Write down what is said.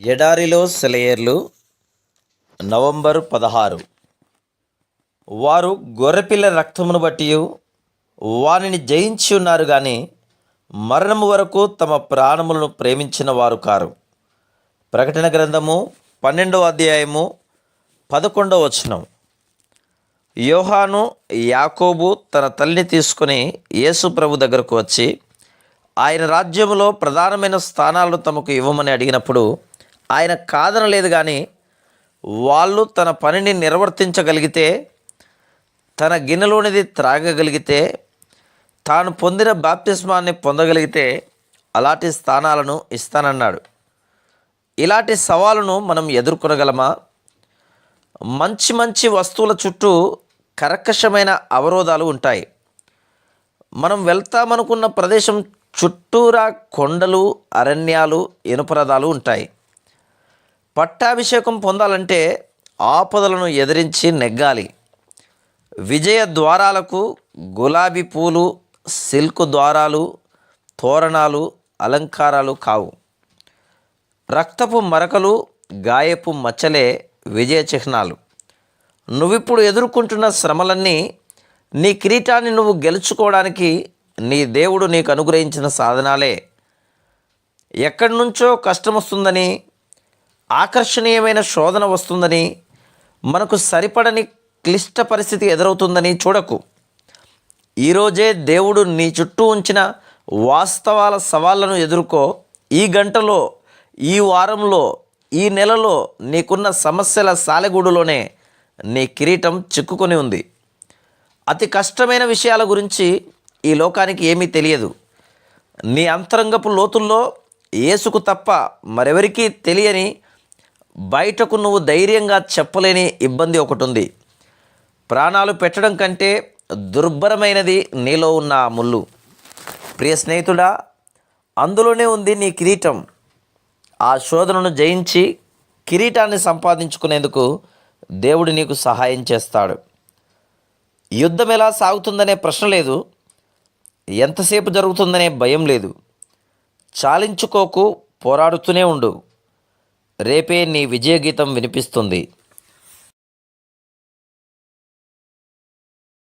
ఎడారిలో సెలయేర్లు నవంబర్ 16. వారు గొర్రెపిల్ల రక్తమును బట్టి వానిని జయించి ఉన్నారు గాని మరణము వరకు తమ ప్రాణములను ప్రేమించిన వారు కారు. ప్రకటన గ్రంథము 12వ అధ్యాయము 11వ వచనం. యోహాను యాకోబు తన తల్లిని తీసుకుని యేసు ప్రభు దగ్గరకు వచ్చి ఆయన రాజ్యములో ప్రధానమైన స్థానాలను తమకు ఇవ్వమని అడిగినప్పుడు ఆయన కాదనలేదు. కానీ వాళ్ళు తన పనిని నిర్వర్తించగలిగితే, తన గిన్నెలోనిది త్రాగగలిగితే, తాను పొందిన బాప్తిస్మాన్ని పొందగలిగితే అలాంటి స్థానాలను ఇస్తానన్నాడు. ఇలాంటి సవాలును మనం ఎదుర్కొనగలమా? మంచి మంచి వస్తువుల చుట్టూ కర్కశమైన అవరోధాలు ఉంటాయి. మనం వెళ్తామనుకున్న ప్రదేశం చుట్టూరా కొండలు, అరణ్యాలు, ఇనుపరదాలు ఉంటాయి. పట్టాభిషేకం పొందాలంటే ఆపదలను ఎదిరించి నెగ్గాలి. విజయ ద్వారాలకు గులాబీ పూలు, సిల్క్ ద్వారాలు, తోరణాలు, అలంకారాలు కావు. రక్తపు మరకలు, గాయపు మచ్చలే విజయ చిహ్నాలు. నువ్విప్పుడు ఎదుర్కొంటున్న శ్రమలన్నీ నీ కిరీటాన్ని నువ్వు గెలుచుకోవడానికి నీ దేవుడు నీకు అనుగ్రహించిన సాధనాలే. ఎక్కడి నుంచో కష్టం వస్తుందని, ఆకర్షణీయమైన శోధన వస్తుందని, మనకు సరిపడని క్లిష్ట పరిస్థితి ఎదురవుతుందని చూడకు. ఈరోజే దేవుడు నీ చుట్టూ ఉంచిన వాస్తవాల సవాళ్లను ఎదుర్కో. ఈ గంటలో, ఈ వారంలో, ఈ నెలలో నీకున్న సమస్యల సాలెగూడులోనే నీ కిరీటం చిక్కుకొని ఉంది. అతి కష్టమైన విషయాల గురించి ఈ లోకానికి ఏమీ తెలియదు. నీ అంతరంగపు లోతుల్లో యేసుకు తప్ప మరెవరికీ తెలియని, బయటకు నువ్వు ధైర్యంగా చెప్పలేని ఇబ్బంది ఒకటి ఉంది. ప్రాణాలు పెట్టడం కంటే దుర్భరమైనది నీలో ఉన్న ఆ ముళ్ళు. ప్రియ స్నేహితుడా, అందులోనే ఉంది నీ కిరీటం. ఆ శోధనను జయించి కిరీటాన్ని సంపాదించుకునేందుకు దేవుడు నీకు సహాయం చేస్తాడు. యుద్ధం ఎలా సాగుతుందనే ప్రశ్న లేదు, ఎంతసేపు జరుగుతుందనే భయం లేదు. చాలించుకోకు, పోరాడుతూనే ఉండు. రేపే నీ విజయగీతం వినిపిస్తుంది.